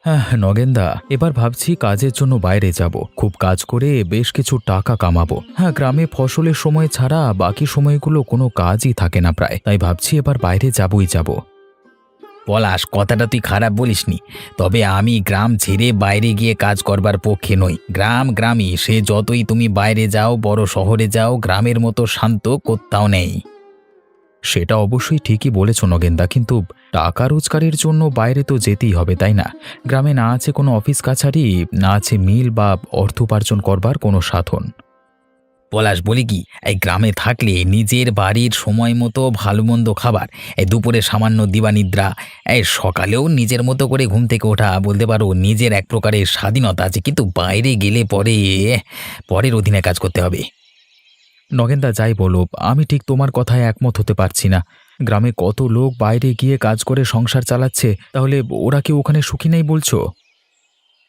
হ্যাঁ নগেনদা, এবার ভাবছি কাজের জন্য বাইরে যাব। খুব কাজ করে বেশ কিছু টাকা কামাবো। হ্যাঁ, গ্রামে ফসলের সময় ছাড়া বাকি সময়গুলো কোনো কাজই থাকে না প্রায়, তাই ভাবছি এবার বাইরে যাবই যাব। পলাশ, কথাটা তুই খারাপ বলিসনি। তবে আমি গ্রাম ছেড়ে বাইরে গিয়ে কাজ করবার পক্ষে নই। গ্রাম গ্রামই, সে যতই তুমি বাইরে যাও, বড় শহরে যাও, গ্রামের মতো শান্ত কোথাও নেই। সেটা অবশ্যই ঠিকই বলেছ নগেনদা, কিন্তু টাকা রোজগারের জন্য বাইরে তো যেতেই হবে, তাই না? গ্রামে না আছে কোনো অফিস কাছারি, না আছে মিল বা অর্থ উপার্জন করবার কোনো সাধন। পলাশ, বলি কি, এই গ্রামে থাকলে নিজের বাড়ির সময় মতো ভালো মন্দ খাবার, এই দুপুরে সামান্য দিবানিদ্রা, এই সকালেও নিজের মতো করে ঘুম থেকে ওঠা, বলতে পারো নিজের এক প্রকারের স্বাধীনতা আছে। কিন্তু বাইরে গেলে পরে পরের অধীনে কাজ করতে হবে। নগেনদা, যাই বলো, আমি ঠিক তোমার কথায় একমত হতে পারছি না। গ্রামে কত লোক বাইরে গিয়ে কাজ করে সংসার চালাচ্ছে, তাহলে ওরা কি ওখানে সুখী নেই বলছো?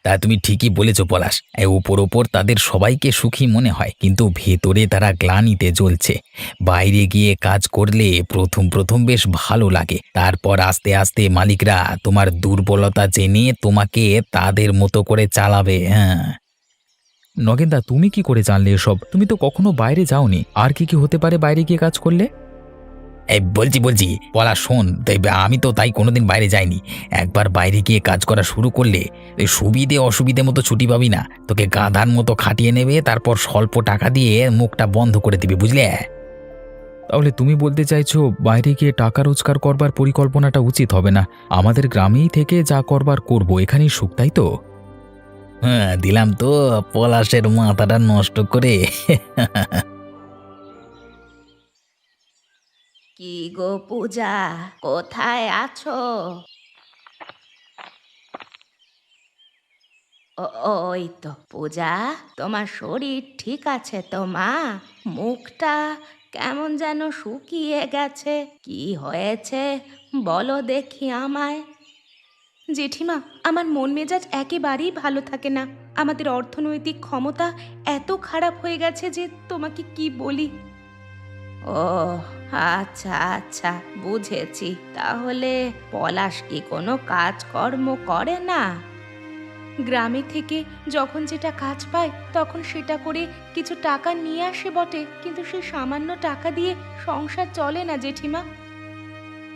তা তুমি ঠিকই বলেছ পলাশ। ওপর ওপর তাদের সবাইকে সুখী মনে হয়, কিন্তু ভেতরে তারা গ্লানিতে জ্বলছে। বাইরে গিয়ে কাজ করলে প্রথম প্রথম বেশ ভালো লাগে, তারপর আস্তে আস্তে মালিকরা তোমার দুর্বলতা জেনে তোমাকে তাদের মতো করে চালাবে। হ্যাঁ। নগেনদা, তুমি কি করে জানলে এসব? তুমি তো কখনো বাইরে যাওনি। আর কি কি হতে পারে বাইরে গিয়ে কাজ করলে? বলছি পলাশ, শোন, আমি তো তাই কোনোদিন বাইরে যাইনি। একবার বাইরে গিয়ে কাজ করা শুরু করলে এই সুবিধে অসুবিধে মতো ছুটি পাবি না। তোকে গাধার মতো খাটিয়ে নেবে, তারপর স্বল্প টাকা দিয়ে মুখটা বন্ধ করে দিবি, বুঝলে? তাহলে তুমি বলতে চাইছো বাইরে গিয়ে টাকা রোজগার করবার পরিকল্পনাটা উচিত হবে না? আমাদের গ্রামেই থেকে যা করবার করব, এখানেই সুখ, তাই তো? হ্যাঁ, দিলাম তো পলাশের মাথাটা নষ্ট করে। কি গো পূজা, কোথায় আছো? ওই তো পূজা, তোমার শরীর ঠিক আছে তো মা? মুখটা কেমন যেন শুকিয়ে গেছে, কি হয়েছে বলো দেখি আমায়। জেঠিমা, আমার মন মেজাজ একেবারেই ভালো থাকে না। আমাদের অর্থনৈতিক ক্ষমতা এত খারাপ হয়ে গেছে যে তোমাকে কি বলি। ও আচ্ছা আচ্ছা, বুঝেছি। তাহলে পলাশ কি কোনো কাজকর্ম করে না? গ্রামে থেকে যখন যেটা কাজ পায় তখন সেটা করে কিছু টাকা নিয়ে আসে বটে, কিন্তু সেই সামান্য টাকা দিয়ে সংসার চলে না জেঠিমা।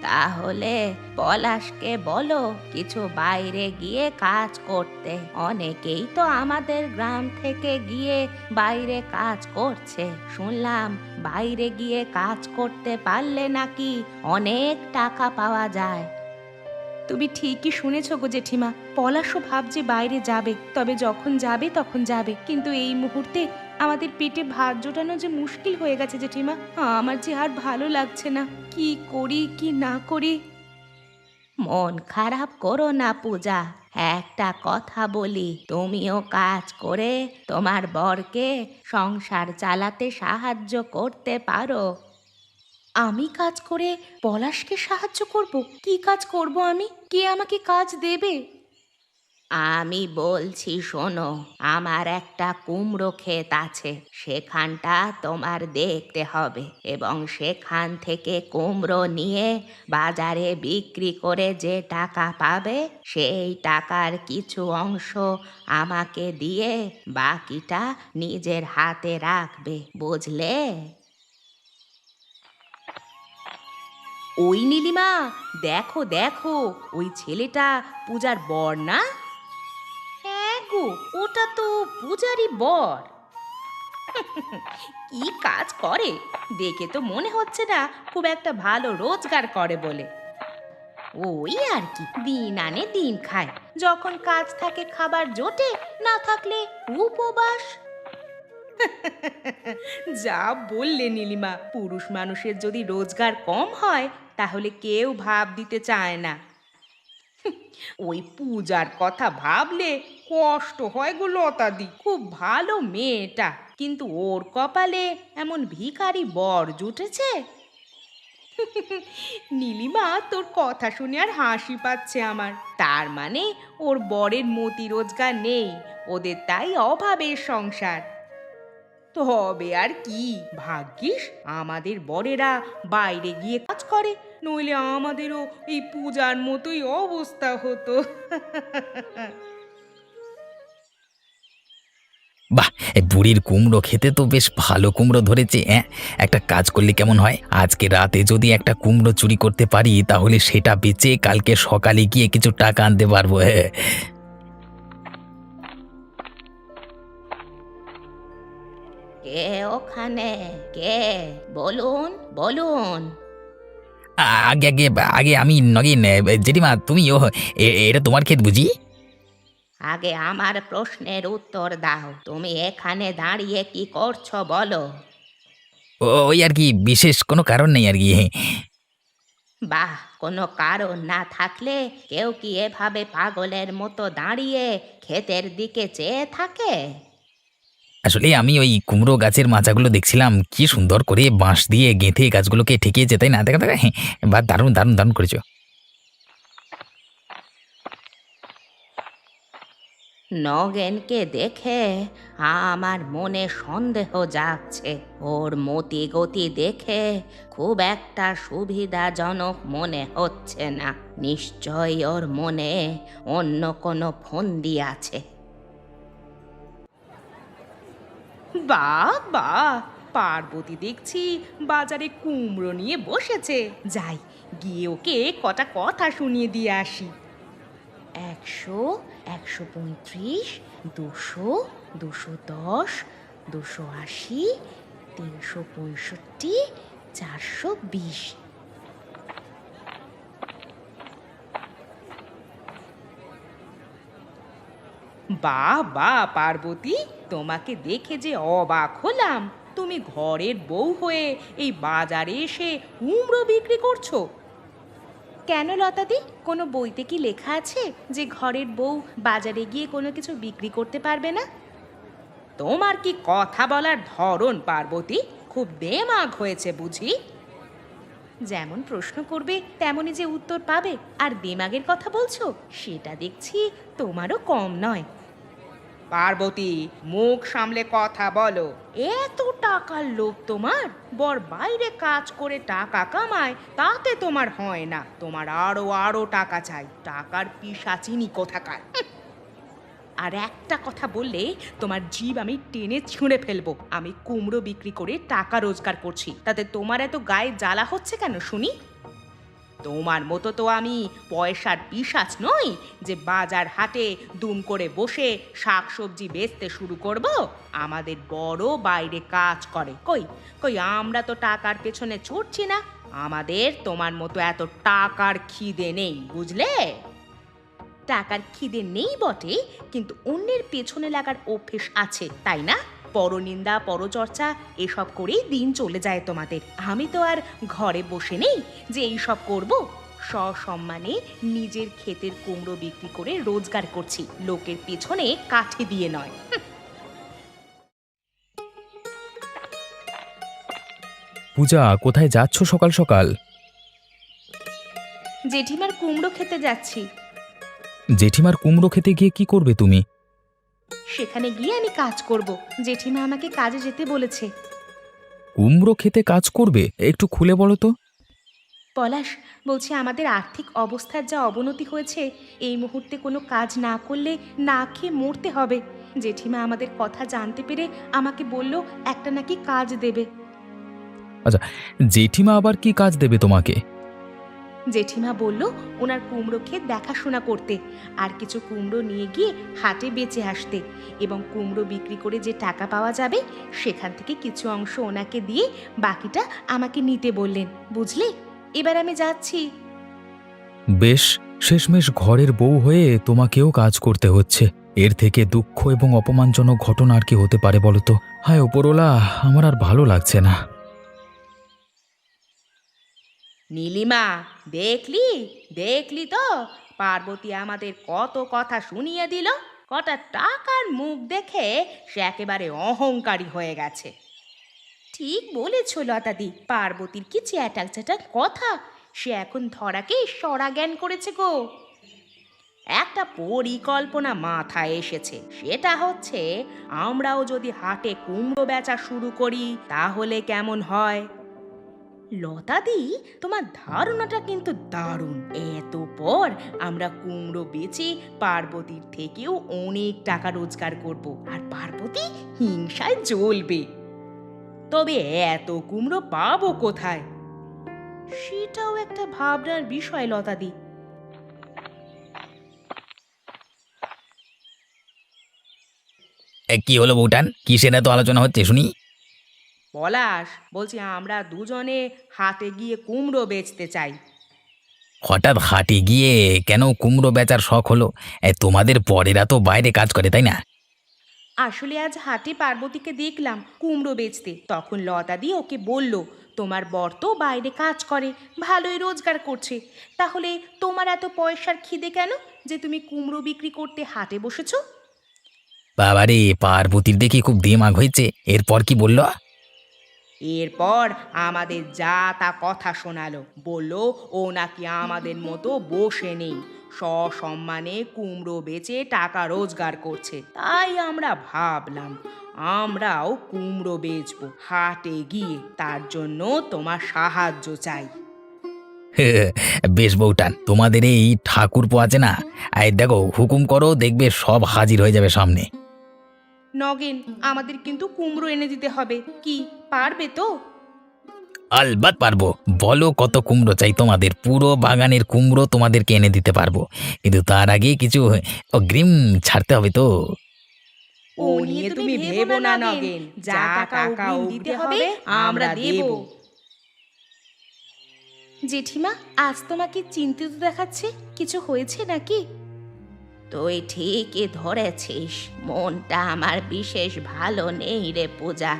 তাহলে পলাশকে বলো কিছু বাইরে গিয়ে কাজ করতে। অনেকেই তো আমাদের গ্রাম থেকে গিয়ে বাইরে কাজ করছে। শুনলাম বাইরে গিয়ে কাজ করতে পারলে নাকি অনেক টাকা পাওয়া যায়। তুমি ঠিকই শুনেছ গো জেঠিমা, পলাশও ভাবছে বাইরে যাবে, তবে যখন যাবে তখন যাবে। কিন্তু এই মুহূর্তে আমাদের পেটে ভাত জোটানো যে মুশকিল হয়ে গেছে জেঠিমা। আমার যে আর ভালো লাগছে না, কি করি কি না করি। মন খারাপ করো না পূজা, একটা কথা বলি, তুমিও কাজ করে তোমার বরকে সংসার চালাতে সাহায্য করতে পারো। আমি কাজ করে পলাশকে সাহায্য করব? কি কাজ করব আমি? কে আমাকে কাজ দেবে? আমি বলছি শোনো, আমার একটা কুমড়ো ক্ষেত আছে, সেখানটা তোমার দেখতে হবে এবং সেখান থেকে কুমড়ো নিয়ে বাজারে বিক্রি করে যে টাকা পাবে সেই টাকার কিছু অংশ আমাকে দিয়ে বাকিটা নিজের হাতে রাখবে, বুঝলে? ওই নীলিমা, দেখো দেখো, ওই ছেলেটা পূজার বর না? হ্যাঁ গো, ওটা তো পূজারই বর। কি কাজ করে দেখে তো মনে হচ্ছে না খুব একটা ভালো রোজগার করে বলে। ওই আর কি, দিন আনে দিন খায়। যখন কাজ থাকে খাবার জোটে, না থাকলে উপবাস। যা বললে নীলিমা, পুরুষ মানুষের যদি রোজগার কম হয় তাহলে কেউ ভাব দিতে চায় না। ওই পূজার কথা ভাবলে কষ্ট হয় গো লতাদি। খুব ভালো মেয়েটা, কিন্তু ওর কপালে এমন ভিখারি বর জুটেছে। নীলিমা, তোর কথা শুনে আর হাসি পাচ্ছে আমার। তার মানে ওর বরের মতি রোজগার নেই, ওদের তাই অভাবের সংসার। তবে আর কি, ভাগ্যিস আমাদের বরেরা বাইরে গিয়ে কাজ করে, নইলে আমাদেরও এই পূজার মতোই অবস্থা হতো। বাহ! এই বুড়ির কুমড়ো খেতে তো বেশ ভালো কুমড়ো ধরেছে, হ্যাঁ? একটা কাজ করলে কেমন হয়? আজকে রাতে যদি একটা কুমড়ো চুরি করতে পারি তাহলে সেটা বেচে কালকে সকালে গিয়ে কিছু টাকা আনতে পারবো, হ্যাঁ। কে ওখানে? কে? বলুন বলুন। আগে আগে আগে আমি নগেন, জেঠিমা তুমি এটা তোমার ক্ষেত বুঝি? আগে আমার প্রশ্নের উত্তর দাও। তুমি এখানে দাঁড়িয়ে কি করছো বলো? ওই আর কি, বিশেষ কোনো কারণ নেই আর কি। বাহ, কোনো কারণ না থাকলে কেউ কি এভাবে পাগলের মতো দাঁড়িয়ে ক্ষেতের দিকে চেয়ে থাকে? আসলে আমি ওই কুমড়ো গাছের মাচাগুলো দেখছিলাম, কি সুন্দর করে বাঁশ দিয়ে গেঁথে গাছগুলোকে ঠেকিয়েছে, তাই না? দেখা দেখা, হ্যাঁ, বা দারুণ দারুণ দারুণ করেছো। নগেনকে দেখে আমার মনে সন্দেহ জাগছে। ওর মতি গতি দেখে খুব একটা সুবিধাজনক মনে হচ্ছে না। নিশ্চয়ই ওর মনে অন্য কোনো ফন্দি আছে। বাহ বাহ, পার্বতী দেখছি বাজারে কুমড়ো নিয়ে বসেছে। যাই, গিয়ে ওকে কটা কথা শুনিয়ে দিয়ে আসি। 100, 135, 200, 210, 280, 365, 420। বাহ বাহ পার্বতী, তোমাকে দেখে যে অবাক হলাম। তুমি ঘরের বউ হয়ে এই বাজারে এসে কুমড়ো বিক্রি করছো? কেন লতাদি, কোনো বইতে কি লেখা আছে যে ঘরের বউ বাজারে গিয়ে কোনো কিছু বিক্রি করতে পারবে না? তোমার কি কথা বলার ধরন পার্বতী, খুব দেমাগ হয়েছে বুঝি? যেমন প্রশ্ন করবে তেমনই যে উত্তর পাবে, আর দিমাগের কথা বলছো সেটা দেখছি তোমারও কম নয়। পার্বতী, মুখ সামলে কথা বলো। এত টাকার লোভ তোমার? বর বাইরে কাজ করে টাকা কামায়, তাতে তোমার হয় না, তোমার আরো আরো টাকা চাই। টাকার পিশাচিনি কোথাকার। আর একটা কথা বললে তোমার জিভ আমি টেনে ছুঁড়ে ফেলবো। আমি কুমড়ো বিক্রি করে টাকা রোজগার করছি, তাতে তোমার এত গায়ে জ্বালা হচ্ছে কেন শুনি? তোমার মতো তো আমি পয়সার পিশাচ নই যে বাজার হাটে দুম করে বসে শাকসবজি বেচতে শুরু করব। আমাদের বড় বাইরে কাজ করে। কই কই আমরা তো টাকার পেছনে ছুটছি না। আমাদের তোমার মতো এত টাকার খিদে নেই, বুঝলে? টাকার খিদে নেই বটে, কিন্তু অন্যের পেছনে লাগার অভ্যেস আছে, তাই না? পরনিন্দা পরচর্চা এসব করেই দিন চলে যায় তোমাদের। আমি তো আর ঘরে বসে নেই যে এইসব করব। সসম্মানে নিজের ক্ষেতের কুমড়ো বিক্রি করে রোজগার করছি, লোকের পেছনে কাঠি দিয়ে নয়। পূজা, কোথায় যাচ্ছ সকাল সকাল? জেঠিমার কুমড়ো খেতে যাচ্ছি। জেঠিমার কুমড়ো খেতে গিয়ে কি করবে তুমি? সেখানে গিয়ে আমি কাজ করব। জেঠিমা আমাকে কাজে যেতে বলেছে। কুমড়ো খেতে কাজ করবে? একটু খুলে বলো তো। পলাশ, বলছি আমাদের আর্থিক অবস্থার যা অবনতি হয়েছে, এই মুহূর্তে কোনো কাজ না করলে না খেয়ে মরতে হবে। জেঠিমা আমাদের কথা জানতে পেরে আমাকে বলল একটা নাকি কাজ দেবে। আচ্ছা, জেঠিমা আবার কি কাজ দেবে তোমাকে? জেঠিমা বলল ওনার কুমড়ো ক্ষেত দেখাশোনা করতে, আর কিছু কুমড়ো নিয়ে গিয়ে হাটে বেচে আসতে, এবং কুমড়ো বিক্রি করে যে টাকা পাওয়া যাবে সেখান থেকে কিছু অংশ ওনাকে দিয়ে বাকিটা আমাকে নিতে বললেন। বুঝলে? এবার আমি যাচ্ছি। বেশ, শেষমেশ ঘরের বউ হয়ে তোমাকেও কাজ করতে হচ্ছে। এর থেকে দুঃখ এবং অপমানজনক ঘটনা আর কি হতে পারে বলো তো? হায় ওপরওয়ালা, আমার আর ভালো লাগছে না। নীলিমা, দেখলি দেখলি তো পার্বতী আমাদের কত কথা শুনিয়ে দিল। কটা টাকার মুখ দেখে সে একেবারে অহংকারী হয়ে গেছে। ঠিক বলেছ লতাদি, পার্বতীর কি চ্যাটাক চ্যাটাক কথা! সে এখন ধরাকে সরা জ্ঞান করেছে গো। একটা পরিকল্পনা মাথায় এসেছে, সেটা হচ্ছে আমরাও যদি হাটে কুমড়ো বেচা শুরু করি তাহলে কেমন হয়? লতাদি, তোমার ধারণাটা কিন্তু দারুণ। এত পর আমরা কুমড়ো বেচে পার্বতীর থেকেও অনেক টাকা রোজগার করব, আর পার্বতী হিংসায় জ্বলবে। তবে এত কুমড়ো পাবো কোথায়? সেটাও একটা ভাবনার বিষয় লতাদি। কি হলো বউটান, কিসের এত আলোচনা হচ্ছে শুনি? পলাশ, বলছি আমরা দুজনে হাটে গিয়ে কুমড়ো বেচতে চাই। হঠাৎ হাটে গিয়ে কেন কুমড়ো বেচার শখ হলো? তোমাদের পরেরা তো বাইরে কাজ করে, তাই না? আসলে আজ হাটে পার্বতীকে দেখলাম কুমড়ো বেচতে, তখন লতাদি ওকে বলল, তোমার বর তো বাইরে কাজ করে, ভালোই রোজগার করছে, তাহলে তোমার এত পয়সার খিদে কেন যে তুমি কুমড়ো বিক্রি করতে হাটে বসেছো? বাবারে, পার্বতীর দেখি খুব দিমাগ হয়েছে। এরপর কি বললো? এরপর আমাদের যা তা কথা শোনালো, বলল ও নাকি আমাদের মতো বসে নেই, সসম্মানে কুমড়ো বেচে টাকা রোজগার করছে। তাই আমরা ভাবলাম আমরাও কুমড়ো বেচবো হাটে গিয়ে, তার জন্য তোমার সাহায্য চাই। বেশ বউটান, তোমাদের এই ঠাকুরপো আছে না, এই দেখো হুকুম করো, দেখবে সব হাজির হয়ে যাবে সামনে। নগেন, আমাদের কিন্তু কুমড়ো এনে দিতে হবে, কি পারবে তো? আলবাত পারবো। বলো কত কুমড়ো চাই তোমাদের? পুরো বাগানের কুমড়ো তোমাদেরকে এনে দিতে পারবো, কিন্তু তার আগে কিছু অগ্রিম ছাড়তে হবে তো। ও নিয়ে তুমি ভেবো না নগেন, যা টাকা অগ্রিম দিতে হবে আমরা দেব। জেঠিমা, আজ তোমাকে চিন্তিত দেখাচ্ছে, কিছু হয়েছে নাকি? তুই ঠিকই ধরেছিস, মনটা আমার বিশেষ ভালো নেই রে পূজা।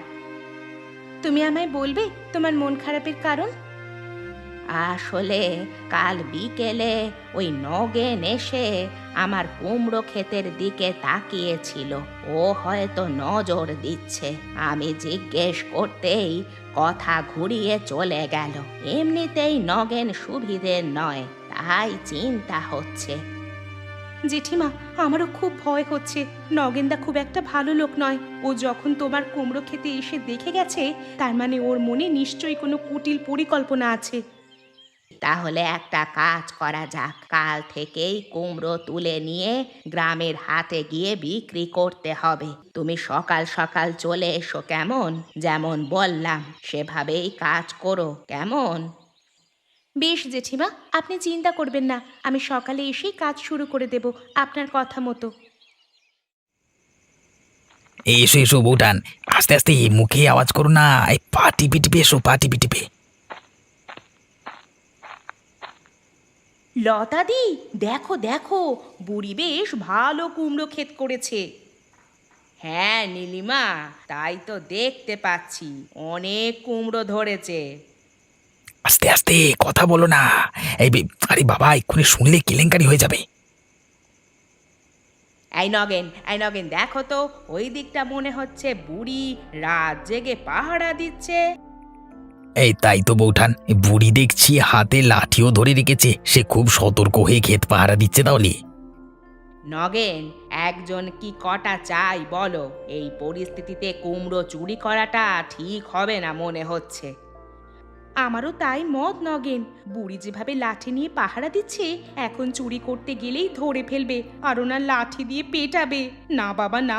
তুমি আমায় বলবে তোমার মন খারাপের কারণ? আসলে কাল বিকেলে ওই নগেন এসে আমার কুমড়ো ক্ষেতের দিকে তাকিয়েছিল, ও হয়তো নজর দিচ্ছে। আমি জিজ্ঞেস করতেই কথা ঘুরিয়ে চলে গেল। এমনিতেই নগেন সুবিধের নয়, তাই চিন্তা হচ্ছে। জেঠিমা, আমারও খুব ভয় হচ্ছে। নগেনদা খুব একটা ভালো লোক নয়। ও যখন তোমার কুমড়ো খেতে এসে দেখে গেছে, তার মানে ওর মনে নিশ্চয়ই কোনো কুটিল পরিকল্পনা আছে। তাহলে একটা কাজ করা যাক, কাল থেকেই কুমড়ো তুলে নিয়ে গ্রামের হাটে গিয়ে বিক্রি করতে হবে। তুমি সকাল সকাল চলে এসো কেমন? যেমন বললাম সেভাবেই কাজ করো কেমন? বেশ জেঠিমা, আপনি চিন্তা করবেন না, আমি সকালে এসেই কাজ শুরু করে দেব আপনার কথা মতো। এসো এসো বউটান, আস্তে আস্তে মুখে আওয়াজ করো না, এই পা টিপে টিপে এসো, পা টিপে টিপে। লতাদি, দেখো দেখো, বুড়ি বেশ ভালো কুমড়ো ক্ষেত করেছে। হ্যাঁ নীলিমা, তাই তো দেখতে পাচ্ছি, অনেক কুমড়ো ধরেছে। আস্তে আস্তে কথা বলো না, আরে বাবা, এক্ষুনি শুনলে কেলেঙ্কারি হয়ে যাবে। এই নগেন দেখো তো, ওই দিকটা মনে হচ্ছে বুড়ি রাত জেগে পাহারা দিচ্ছে। এই তাই তো বউঠান, বুড়ি দেখছি হাতে লাঠিও ধরে রেখেছে, সে খুব সতর্ক হয়ে ক্ষেত পাহারা দিচ্ছে তাহলে। নগেন, একজন কি কটা চাই বলো? এই পরিস্থিতিতে কুমড়ো চুরি করাটা ঠিক হবে না মনে হচ্ছে। আমারও তাই মত নগেন। বুড়ি যেভাবে লাঠি নিয়ে পাহারা দিচ্ছে, এখন চুরি করতে গেলেই ধরে ফেলবে, আর ওনার লাঠি দিয়ে পেটাবে। না বাবা না,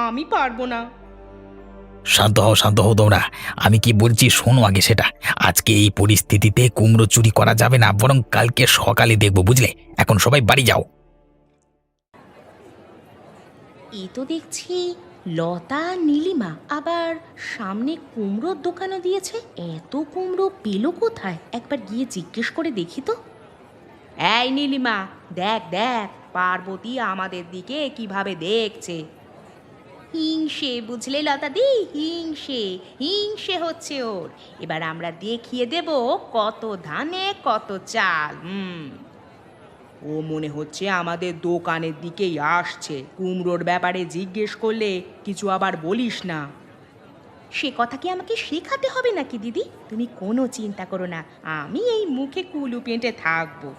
আমি পারবো না। শান্ত হও তোমরা, আমি কি বলছি শোনো আগে সেটা। আজকে এই পরিস্থিতিতে কুমড়ো চুরি করা যাবে না, বরং কালকে সকালে দেখবো, বুঝলে? এখন সবাই বাড়ি যাও। এ তো দেখছি লতা নীলিমা আবার সামনে কুমড়োর দোকানও দিয়েছে। এত কুমড়ো পেল কোথায়? একবার গিয়ে জিজ্ঞেস করে দেখি তো। এই নীলিমা, দেখ দেখ, পার্বতী আমাদের দিকে কিভাবে দেখছে। হিংসে, বুঝলে লতাদি, হিংসে হিংসে হচ্ছে ওর। এবার আমরা দেখিয়ে দেব কত ধানে কত চাল। ও মনে হচ্ছে আমাদের দোকানের দিকেই আসছে। কুমড়োর ব্যাপারে জিজ্ঞেস করলে কিছু আবার বলিস না। সে কথা কি আমাকে শেখাতে হবে নাকি দিদি? তুমি কোনো চিন্তা করো না, আমি এই মুখে কুলু পেঁটে থাকবো।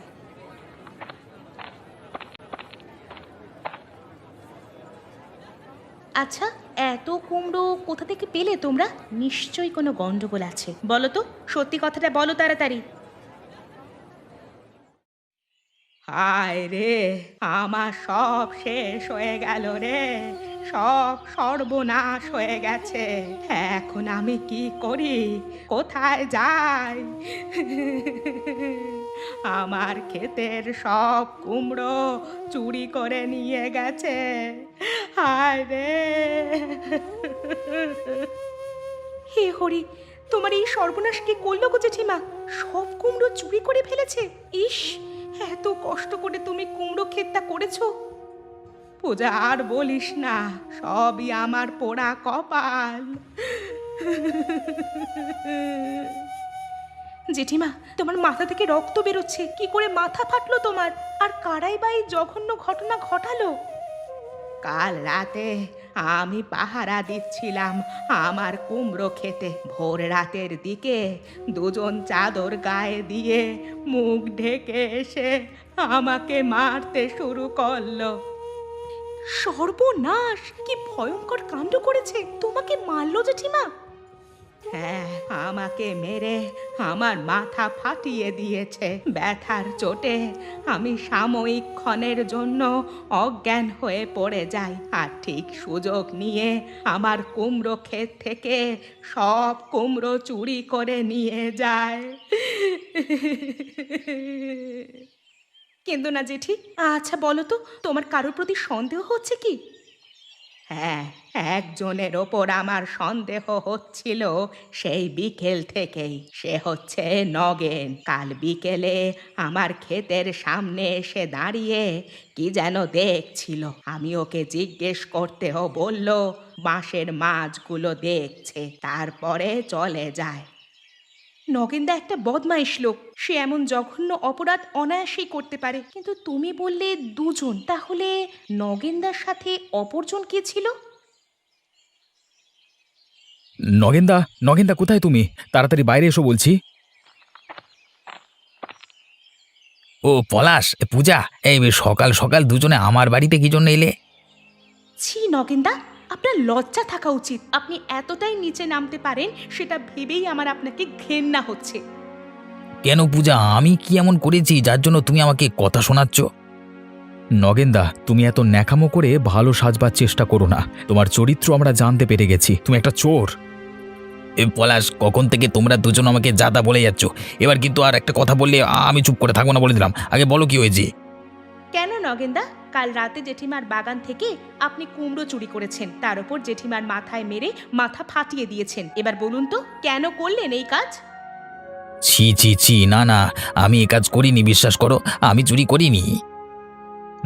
আচ্ছা, এত কুমড়ো কোথা থেকে পেলে তোমরা? নিশ্চয়ই কোনো গন্ডগোল আছে। বলো তো, সত্যি কথাটা বলো তাড়াতাড়ি। হায় রে, আমার সব শেষ হয়ে গেল রে, সব সর্বনাশ হয়ে গেছে। এখন আমি কি করি, কোথায় যাই? আমার ক্ষেতের সব কুমড়ো চুরি করে নিয়ে গেছে। হায় রে। হে হরি, তোমার এই সর্বনাশ কি করলো গো জেঠিমা? সব কুমড়ো চুরি করে ফেলেছে। ইস, এত কষ্ট করে তুমি কুমড়ো ক্ষেতটা করেছো। পূজা, আর বলিস না, সবই আমার পোড়া কপাল। জেঠিমা, তোমার মাথা থেকে রক্ত বেরোচ্ছে। কি করে মাথা ফাটলো তোমার? আর কারাই বা এই জঘন্য ঘটনা ঘটালো? কাল রাতে আমি পাহারা দিচ্ছিলাম আমার কুমড়ো খেতে। ভোর রাতের দিকে দুজন চাদর গায়ে দিয়ে মুখ ঢেকে এসে আমাকে মারতে শুরু করলো। সর্বনাশ! কি ভয়ঙ্কর কাণ্ড করেছে! তোমাকে মারলো জেঠিমা? হ্যাঁ, আমাকে মেরে আমার মাথা ফাটিয়ে দিয়েছে। ব্যথার চোটে আমি সাময়িক ক্ষণের জন্য অজ্ঞান হয়ে পড়ে যাই, আর ঠিক সুযোগ নিয়ে আমার কুমড়ো ক্ষেত থেকে সব কুমড়ো চুরি করে নিয়ে যায়। কেঁদো না জেঠি। আচ্ছা বলো তো, তোমার কারোর প্রতি সন্দেহ হচ্ছে কি? হ্যাঁ, একজনের ওপর আমার সন্দেহ হচ্ছিল সেই বিকেল থেকেই। সে হচ্ছে নগেন। কাল বিকেলে আমার ক্ষেতের সামনে এসে দাঁড়িয়ে কি যেন দেখছিল। আমি ওকে জিজ্ঞেস করতেও বলল বাঁশের মাছগুলো দেখছে, তারপরে চলে যায়। নগেনদা একটা বদমাইশ লোক। সে এমন জঘন্য অপরাধ অনায়াসেই করতে পারে। কিন্তু তুমি বললে দুজন, তাহলে নগেনদার সাথে অপরজন কে ছিল? নগেনদা, নগেনদা কোথায় তুমি? তাড়াতাড়ি বাইরে এসো বলছি। ও পলাশ, পূজা, এই সকাল সকাল দুজনে আমার বাড়িতে কি জন্য এলে? ছি নগেনদা, আপনার লজ্জা থাকা উচিত। আপনি এতটাই নিচে নামতে পারেন সেটা ভেবেই আমার আপনাকে ঘেন্না হচ্ছে। কেন পূজা, আমি কি এমন করেছি যার জন্য তুমি আমাকে কথা শোনাচ্ছ? নগেনদা, তুমি এত ন্যাকামো করে ভালো সাজবার চেষ্টা করো না। তোমার চরিত্র আমরা জানতে পেরে গেছি, তুমি একটা চোর। এ পলাশ, কখন থেকে তোমরা দুজন আমাকে যা তা বলে যাচ্ছ। এবার কিন্তু আর একটা কথা বললে আমি চুপ করে থাকবো না, বলে দিলাম। আগে বলো কি হয়েছে। কেন নগেনদা? কাল রাতে জেঠিমার বাগান থেকে আপনি কুমড়ো চুরি করেছেন, তার উপর জেঠিমার মাথায় মেরে মাথা ফাটিয়ে দিয়েছেন। এবার বলুন তো, কেন করলেন এই কাজ? ছি ছি ছি, না না, আমি এ কাজ করিনি, বিশ্বাস করো, আমি চুরি করিনি।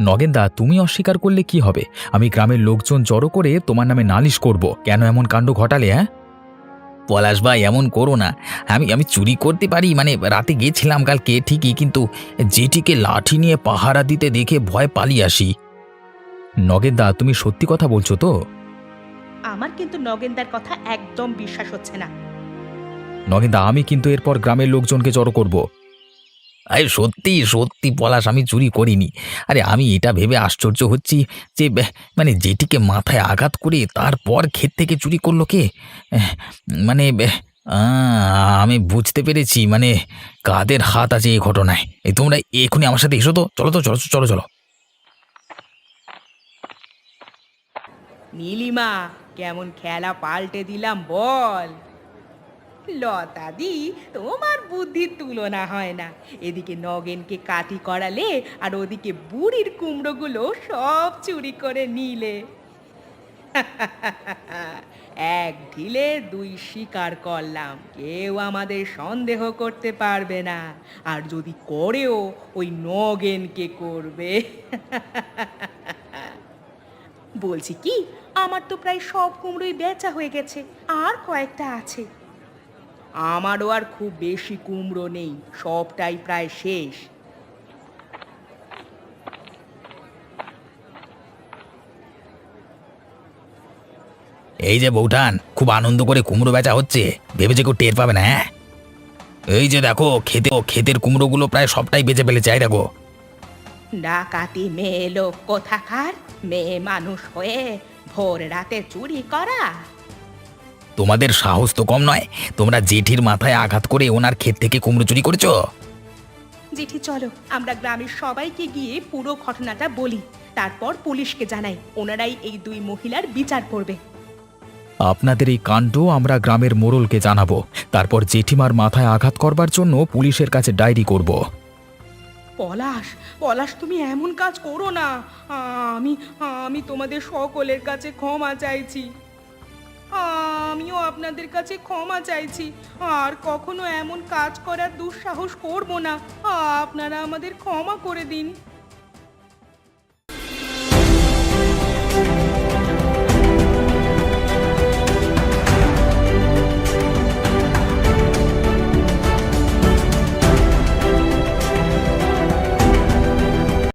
নগেনদা, তুমি অস্বীকার করলে কি হবে? আমি গ্রামের লোকজন জড়ো করে তোমার নামে নালিশ করব। কেন এমন কাণ্ড ঘটালে? হ্যাঁ পলাশ ভাই, এমন করো না। আমি চুরি করতে পারি, মানে রাতে গেছিলাম কালকে ঠিকই, কিন্তু যেটিকে লাঠি নিয়ে পাহারা দিতে দেখে ভয় পালিয়ে আসি। নগেনদা, তুমি সত্যি কথা বলছো তো? আমার কিন্তু নগেনদার কথা একদম বিশ্বাস হচ্ছে না। নগেনদা, আমি কিন্তু এরপর গ্রামের লোকজনকে জড়ো করব। আরে সত্যি সত্যি পলাশ, আমি চুরি করিনি। আরে আমি এটা ভেবে আশ্চর্য হচ্ছি যে মানে যেটিকে মাথায় আঘাত করে তারপর ক্ষেত থেকে চুরি করলো কে? মানে আমি বুঝতে পেরেছি, মানে কাদের হাত আছে এই ঘটনায়। এই তোমরা এখনই আমার সাথে এসো তো, চলো তো, চলো চলো চলো। নীলিমা, কেমন খেলা পাল্টে দিলাম বল। লতাদি, তোমার বুদ্ধির তুলনা হয় না। এদিকে নগেনকে কাটি করালে, আর ওদিকে বুড়ির কুমড়োগুলো সব চুরি করে নিলে। এক ঢিলে দুই শিকার করলাম। কেউ আমাদের সন্দেহ করতে পারবে না, আর যদি করেও ওই নগেনকে করবে। বলছি কি, আমার তো প্রায় সব কুমড়োই বেচা হয়ে গেছে, আর কয়েকটা আছে। আমারও আর খুব বেশি কুমড়ো নেই, সবটাই প্রায় শেষ। এই যে বৌঠান, খুব আনন্দ করে কুমড়ো বেচা হচ্ছে, ভেবেছে কেউ টের পাবে না? হ্যাঁ, এই যে দেখো, ক্ষেতের কুমড়োগুলো প্রায় সবটাই বেচে ফেলেছে। এই দেখো। ডাকাতি মেয়ে লোক কোথাকার, মেয়ে মানুষ হয়ে ভোর রাতে চুরি করা? তোমাদের সাহস তো কম নয়, তোমরা জেঠির মাথায় আঘাত করে ওনার ক্ষেত থেকে কুমড়ো চুরি করেছো। জেঠি চলো আমরা গ্রামের সবাইকে গিয়ে পুরো ঘটনাটা বলি, তারপর পুলিশকে জানাই, ওনারাই এই দুই মহিলার বিচার করবে। আপনাদের এই কাণ্ড আমরা গ্রামের মোড়লকে জানাবো, তারপর জেঠিমার মাথায় আঘাত করবার জন্য পুলিশের কাছে ডায়েরি করব। পলাশ, পলাশ তুমি এমন কাজ করো না। আমি আমি তোমাদের সকলের কাছে ক্ষমা চাইছি। আমিও আপনাদের কাছে ক্ষমা চাইছি, আর কখনো এমন কাজ করার দুঃসাহস করব না। আপনারা আমাদের ক্ষমা করে দিন।